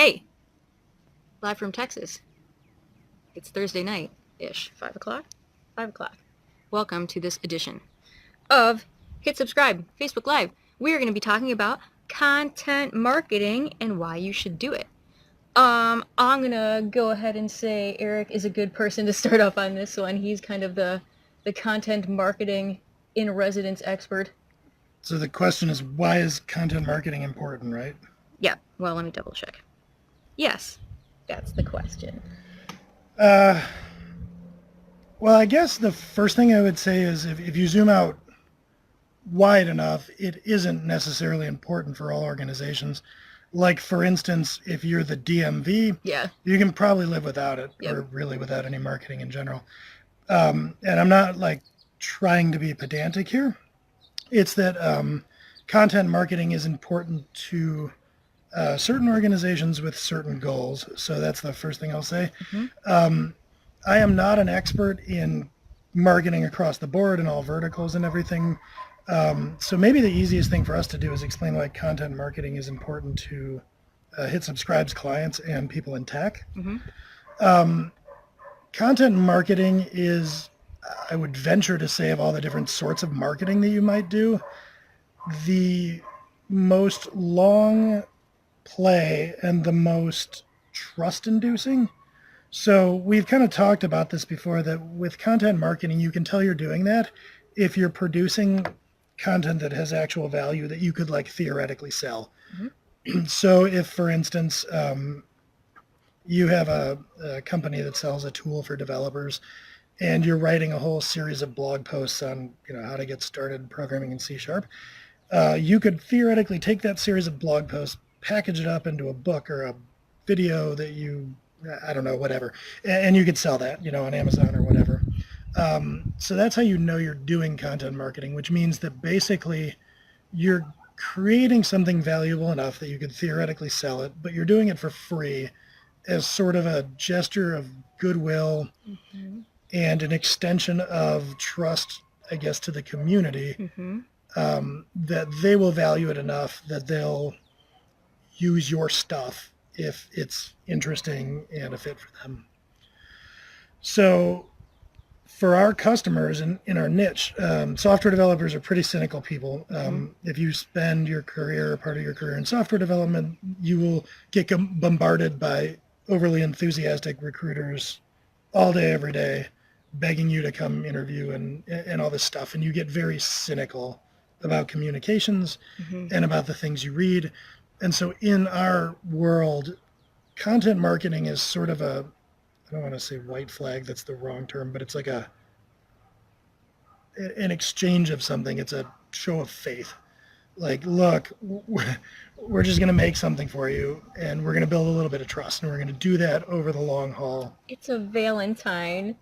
Hey, live from Texas. It's Thursday night-ish, 5 o'clock? 5 o'clock. Welcome to this edition of Hit Subscribe, Facebook Live. We are going to be talking about content marketing and why you should do it. I'm going to go ahead and say Eric is a good person to start off on this one. He's kind of the content marketing in residence expert. So the question is, why is content marketing important, right? Yeah, well, let me double check. Yes, that's the question. Well, I guess the first thing I would say is if you zoom out wide enough, it isn't necessarily important for all organizations. Like, for instance, if you're the DMV, you can probably live without it, or really without any marketing in general. And I'm not like trying to be pedantic here. It's that content marketing is important to certain organizations with certain goals. So that's the first thing I'll say. Mm-hmm. I am not an expert in marketing across the board and all verticals and everything. So maybe the easiest thing for us to do is explain why content marketing is important to Hit Subscribe's clients and people in tech. Mm-hmm. Content marketing is, I would venture to say, of all the different sorts of marketing that you might do, the most long play and the most trust-inducing. So we've kind of talked about this before, that with content marketing, you can tell you're doing that if you're producing content that has actual value that you could like theoretically sell. Mm-hmm. So if, for instance, you have a company that sells a tool for developers, and you're writing a whole series of blog posts on, how to get started programming in C#, you could theoretically take that series of blog posts, package it up into a book or a video that I don't know, whatever, and you could sell that, on Amazon or whatever. So that's how you know you're doing content marketing, which means that basically you're creating something valuable enough that you could theoretically sell it, but you're doing it for free as sort of a gesture of goodwill. Mm-hmm. And an extension of trust, I guess, to the community. Mm-hmm. That they will value it enough that they'll use your stuff if it's interesting and a fit for them. So for our customers in our niche, software developers are pretty cynical people. If you spend your career, part of your career in software development, you will get bombarded by overly enthusiastic recruiters all day, every day, begging you to come interview and all this stuff. And you get very cynical about communications. Mm-hmm. And about the things you read. And so in our world, content marketing is sort of I don't want to say white flag, that's the wrong term, but it's like an exchange of something. It's a show of faith. Like, look, we're just going to make something for you, and we're going to build a little bit of trust, and we're going to do that over the long haul. It's a Valentine.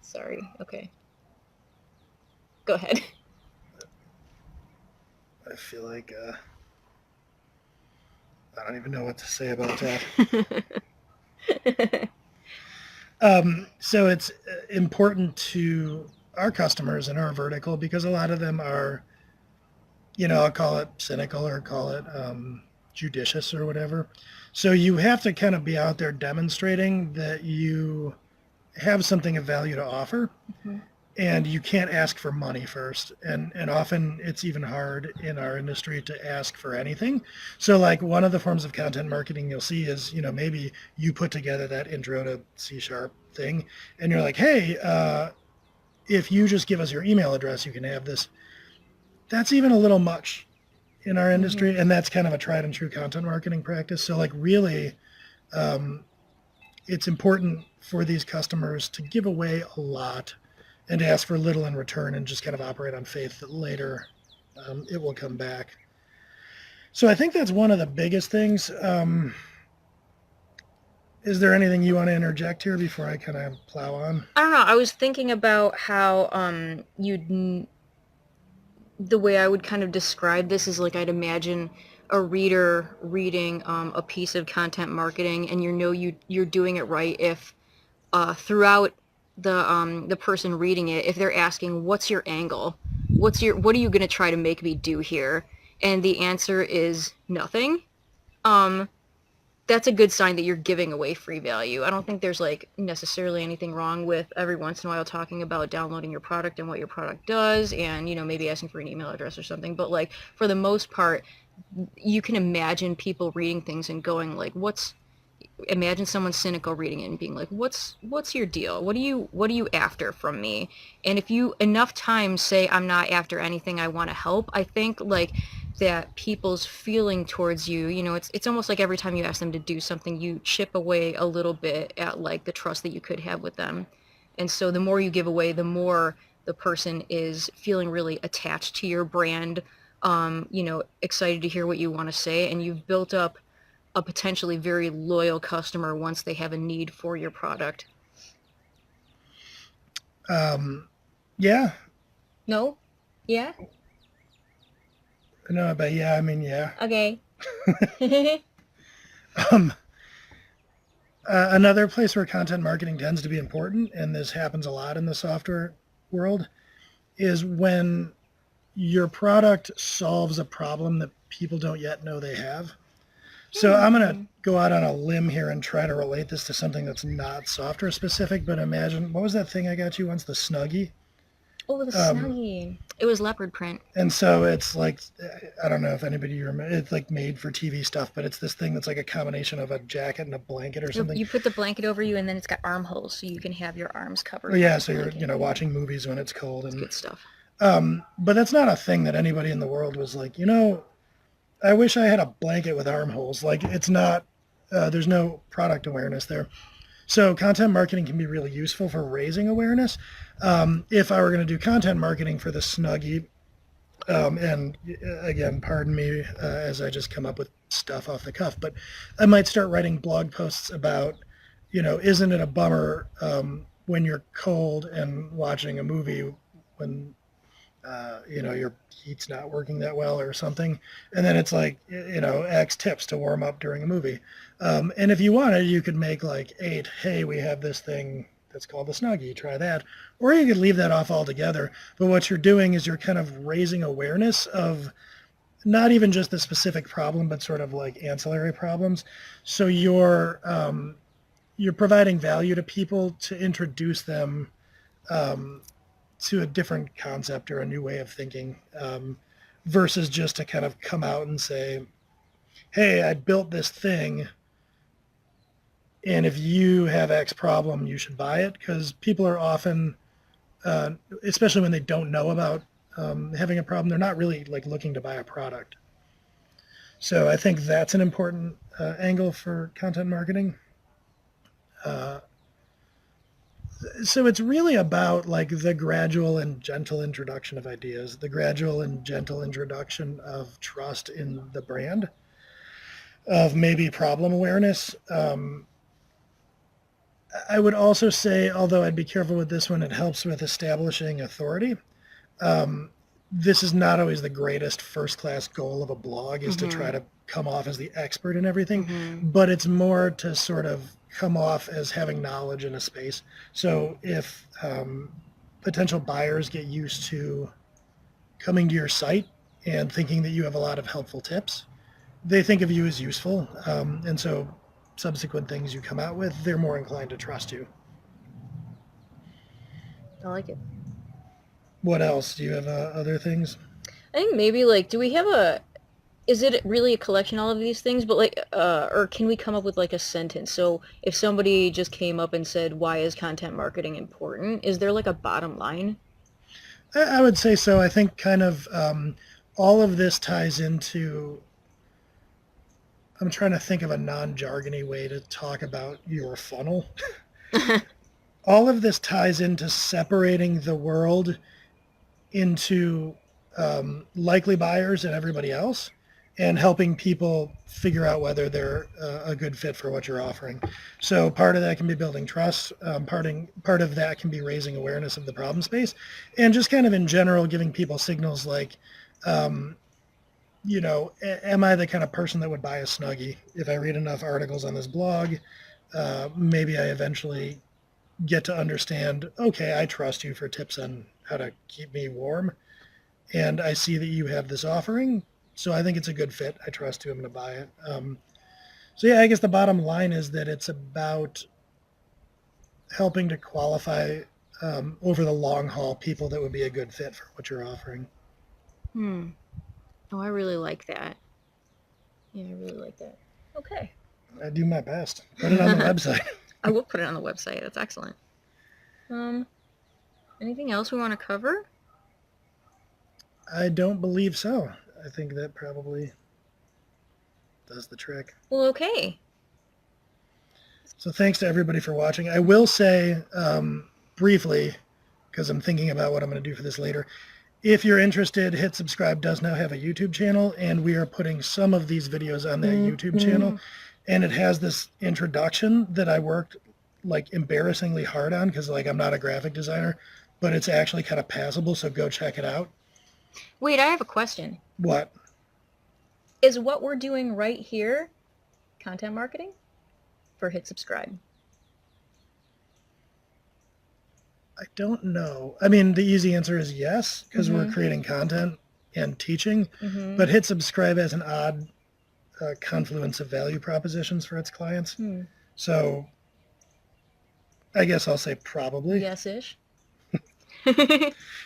Sorry. Okay. Go ahead. I feel like I don't even know what to say about that. So it's important to our customers in our vertical because a lot of them are, I'll call it cynical or call it judicious or whatever. So you have to kind of be out there demonstrating that you have something of value to offer. Mm-hmm. And you can't ask for money first. And often it's even hard in our industry to ask for anything. So like one of the forms of content marketing you'll see is, maybe you put together that intro to C# thing and you're like, hey, if you just give us your email address, you can have this. That's even a little much in our industry. Mm-hmm. And that's kind of a tried and true content marketing practice. So like really, it's important for these customers to give away a lot and to ask for little in return and just kind of operate on faith that later it will come back. So I think that's one of the biggest things. Is there anything you want to interject here before I kind of plow on? I don't know. I was thinking about how the way I would kind of describe this is like I'd imagine a reader reading a piece of content marketing, and you're doing it right if throughout the person reading it, if they're asking, what's your angle? What are you going to try to make me do here? And the answer is nothing. that's a good sign that you're giving away free value. I don't think there's like necessarily anything wrong with every once in a while talking about downloading your product and what your product does and, you know, maybe asking for an email address or something. But like for the most part, you can imagine people reading things and going like, imagine someone cynical reading it and being like, what's your deal? What are you after from me? And if you enough times say, I'm not after anything, I want to help, I think like that people's feeling towards you, you know, it's almost like every time you ask them to do something, you chip away a little bit at like the trust that you could have with them. And so the more you give away, the more the person is feeling really attached to your brand, you know, excited to hear what you want to say, and you've built up a potentially very loyal customer once they have a need for your product. Yeah. No? Yeah? No, but yeah, I mean, yeah. Okay. Another place where content marketing tends to be important, and this happens a lot in the software world, is when your product solves a problem that people don't yet know they have. So I'm going to go out on a limb here and try to relate this to something that's not software specific, but imagine, what was that thing I got you once, the Snuggie? Oh, the Snuggie. It was leopard print. And so it's like, I don't know if anybody remember, it's like made for TV stuff, but it's this thing that's like a combination of a jacket and a blanket or something. You put the blanket over you, and then it's got armholes, so you can have your arms covered. Oh, yeah, so you're, you know, watching movies when it's cold. And good stuff. But that's not a thing that anybody in the world was like, you know, I wish I had a blanket with armholes. Like, it's not, there's no product awareness there. So content marketing can be really useful for raising awareness. If I were going to do content marketing for the Snuggie, and again, pardon me as I just come up with stuff off the cuff, but I might start writing blog posts about, you know, isn't it a bummer when you're cold and watching a movie when, you know, your heat's not working that well or something. And then it's like, you know, X tips to warm up during a movie. And if you wanted, you could make like 8, hey, we have this thing that's called the Snuggie, try that. Or you could leave that off altogether. But what you're doing is you're kind of raising awareness of not even just the specific problem, but sort of like ancillary problems. So you're providing value to people to introduce them to a different concept or a new way of thinking, versus just to kind of come out and say, hey, I built this thing, and if you have X problem, you should buy it. Because people are often, especially when they don't know about having a problem, they're not really like looking to buy a product. So I think that's an important angle for content marketing. So it's really about like the gradual and gentle introduction of ideas, the gradual and gentle introduction of trust in the brand, of maybe problem awareness. I would also say, although I'd be careful with this one, it helps with establishing authority. This is not always the greatest first-class goal of a blog, is to try to come off as the expert in everything, but it's more to sort of come off as having knowledge in a space. So if potential buyers get used to coming to your site and thinking that you have a lot of helpful tips, they think of you as useful. And so subsequent things you come out with, they're more inclined to trust you. I like it. What else? Do you have other things? I think maybe like, is it really a collection of all of these things? But like, or can we come up with like a sentence? So if somebody just came up and said, why is content marketing important? Is there like a bottom line? I would say so. I think kind of all of this ties into, I'm trying to think of a non-jargony way to talk about your funnel. All of this ties into separating the world into likely buyers and everybody else, and helping people figure out whether they're a good fit for what you're offering. So part of that can be building trust. Part of that can be raising awareness of the problem space, and just kind of in general giving people signals like, you know, am I the kind of person that would buy a Snuggie? If I read enough articles on this blog, maybe I eventually get to understand, okay, I trust you for tips on how to keep me warm, and I see that you have this offering, so I think it's a good fit. I trust you. I'm going to buy it. So yeah, I guess the bottom line is that it's about helping to qualify over the long haul people that would be a good fit for what you're offering. Oh, I really like that. Yeah, I really like that. Okay. I do my best. Put it on the website. I will put it on the website. That's excellent. Anything else we want to cover? I don't believe so. I think that probably does the trick. Well, okay. So thanks to everybody for watching. I will say briefly, because I'm thinking about what I'm going to do for this later, if you're interested, Hit Subscribe does now have a YouTube channel, and we are putting some of these videos on that YouTube channel. And it has this introduction that I worked like embarrassingly hard on because like I'm not a graphic designer, but it's actually kind of passable, so go check it out. Wait, I have a question. What? Is what we're doing right here content marketing for Hit Subscribe? I don't know. I mean, the easy answer is yes, because we're creating content and teaching, but Hit Subscribe has an odd confluence of value propositions for its clients. So I guess I'll say probably. Yes-ish.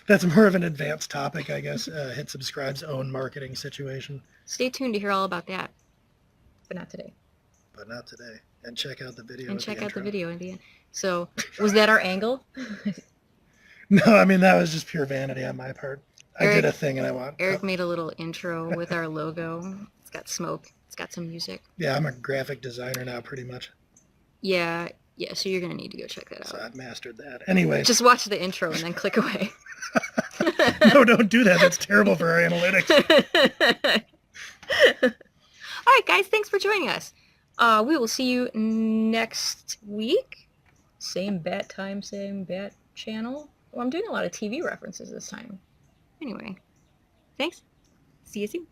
That's more of an advanced topic, I guess. Hit Subscribe's own marketing situation. Stay tuned to hear all about that, but not today. But not today. And check out the video. And check out the video at the end. So, was that our angle? No, I mean, that was just pure vanity on my part. I did a thing and I want... Eric made a little intro with our logo. It's got smoke. It's got some music. Yeah, I'm a graphic designer now, pretty much. Yeah, so you're going to need to go check that out. So I've mastered that. Anyway. Just watch the intro and then click away. No, don't do that. That's terrible for our analytics. All right, guys, thanks for joining us. We will see you next week. Same bat time, same bat channel. Well, I'm doing a lot of TV references this time. Anyway, thanks. See you soon.